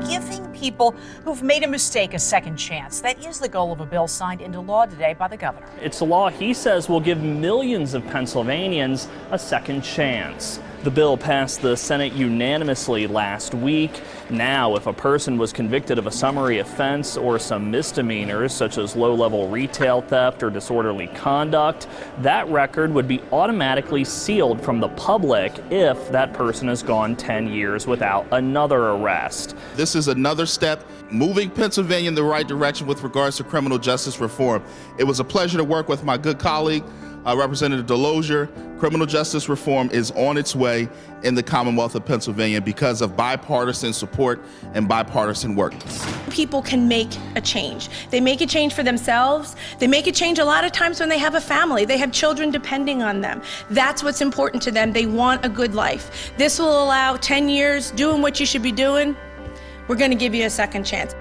giving people who've made a mistake a second chance. That is the goal of a bill signed into law today by the governor. It's a law he says will give millions of Pennsylvanians a second chance. The bill passed the Senate unanimously last week. Now, if a person was convicted of a summary offense or some misdemeanors, such as low-level retail theft or disorderly conduct, that record would be automatically sealed from the public if that person has gone 10 years without another arrest. This is another step moving Pennsylvania in the right direction with regards to criminal justice reform. It was a pleasure to work with my good colleague, Representative Delosier. Criminal justice reform is on its way in the Commonwealth of Pennsylvania because of bipartisan support and bipartisan work. People can make a change. They make a change for themselves. They make a change a lot of times when they have a family. They have children depending on them. That's what's important to them. They want a good life. This will allow 10 years doing what you should be doing. We're going to give you a second chance.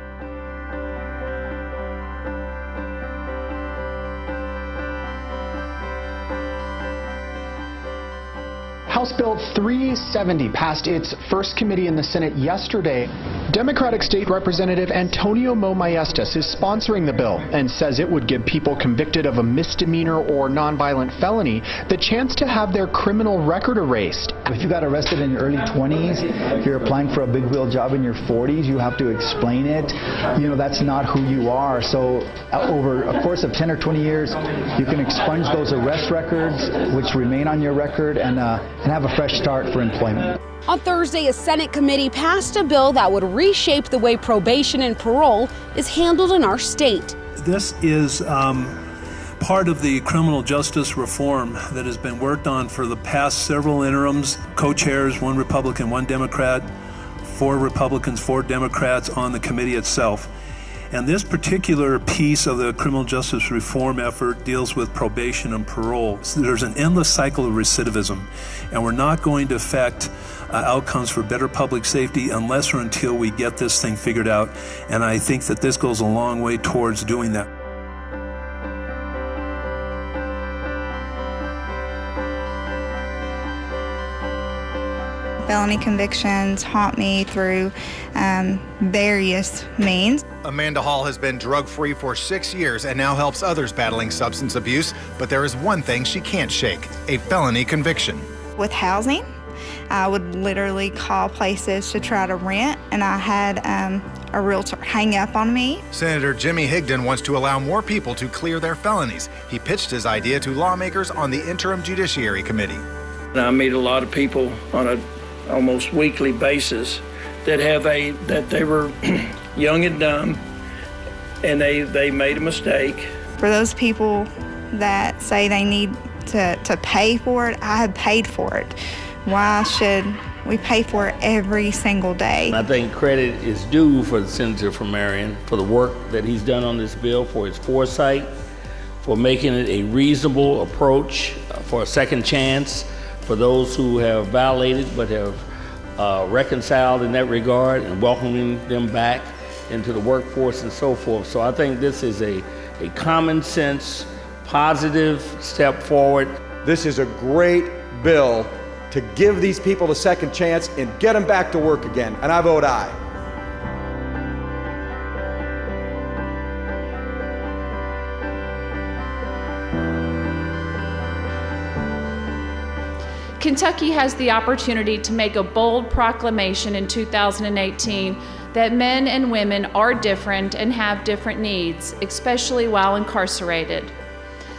House Bill 370 passed its first committee in the Senate yesterday. Democratic State Representative Antonio Mo Maestas is sponsoring the bill and says it would give people convicted of a misdemeanor or nonviolent felony the chance to have their criminal record erased. If you got arrested in your early 20s, if you're applying for a big wheel job in your 40s, you have to explain it. You know, that's not who you are. So over a course of 10 or 20 years, you can expunge those arrest records, which remain on your record, and have a fresh start for employment. On Thursday, a Senate committee passed a bill that would reshape the way probation and parole is handled in our state. This is part of the criminal justice reform that has been worked on for the past several interims. Co-chairs, one Republican, one Democrat, 4 Republicans, 4 Democrats on the committee itself. And this particular piece of the criminal justice reform effort deals with probation and parole. So there's an endless cycle of recidivism, and we're not going to affect outcomes for better public safety unless or until we get this thing figured out. And I think that this goes a long way towards doing that. Felony convictions haunt me through various means. Amanda Hall has been drug-free for 6 years and now helps others battling substance abuse. But there is one thing she can't shake: a felony conviction. With housing, I would literally call places to try to rent, and I had a realtor hang up on me. Senator Jimmy Higdon wants to allow more people to clear their felonies. He pitched his idea to lawmakers on the Interim Judiciary Committee. I meet a lot of people on a almost weekly basis that they were young and dumb, and they made a mistake. For those people that say they need to pay for it, I have paid for it. Why should we pay for it every single day? I think credit is due for the senator from Marion for the work that he's done on this bill, for his foresight, for making it a reasonable approach for a second chance for those who have violated but have reconciled in that regard, and welcoming them back into the workforce and so forth. So I think this is a common sense, positive step forward. This is a great bill to give these people a second chance and get them back to work again, and I vote aye. Kentucky has the opportunity to make a bold proclamation in 2018 that men and women are different and have different needs, especially while incarcerated.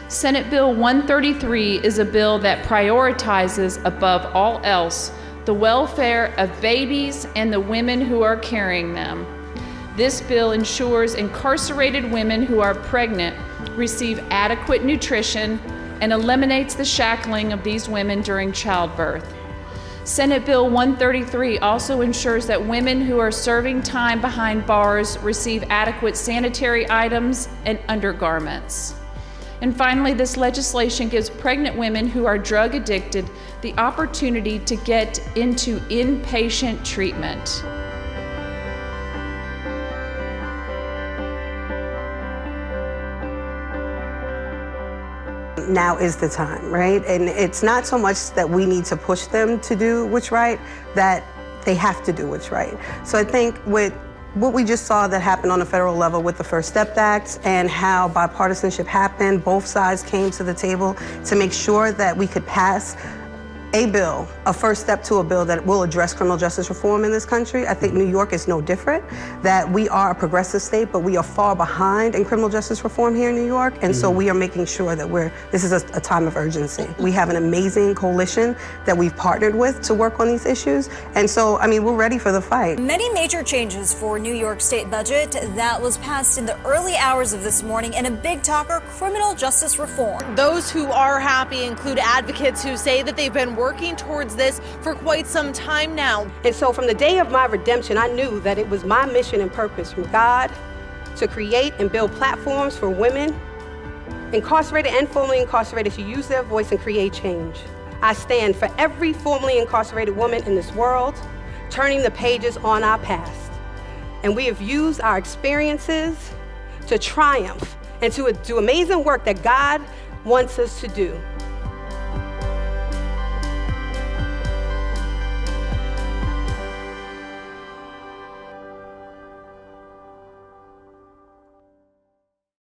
Senate Bill 133 is a bill that prioritizes above all else the welfare of babies and the women who are carrying them. This bill ensures incarcerated women who are pregnant receive adequate nutrition and eliminates the shackling of these women during childbirth. Senate Bill 133 also ensures that women who are serving time behind bars receive adequate sanitary items and undergarments. And finally, this legislation gives pregnant women who are drug addicted the opportunity to get into inpatient treatment. Now is the time, right? And it's not so much that we need to push them to do what's right, that they have to do what's right. So I think with What we just saw that happened on the federal level with the First Step Act and how bipartisanship happened, both sides came to the table to make sure that we could pass a bill, a first step to a bill that will address criminal justice reform in this country. I think New York is no different, that we are a progressive state, but we are far behind in criminal justice reform here in New York, and so we are making sure that this is a time of urgency. We have an amazing coalition that we've partnered with to work on these issues, and so, I mean, we're ready for the fight. Many major changes for New York State budget that was passed in the early hours of this morning, and a big talker, criminal justice reform. Those who are happy include advocates who say that they've been working towards this for quite some time now. And so from the day of my redemption, I knew that it was my mission and purpose from God to create and build platforms for women, incarcerated and formerly incarcerated, to use their voice and create change. I stand for every formerly incarcerated woman in this world, turning the pages on our past. And we have used our experiences to triumph and to do amazing work that God wants us to do.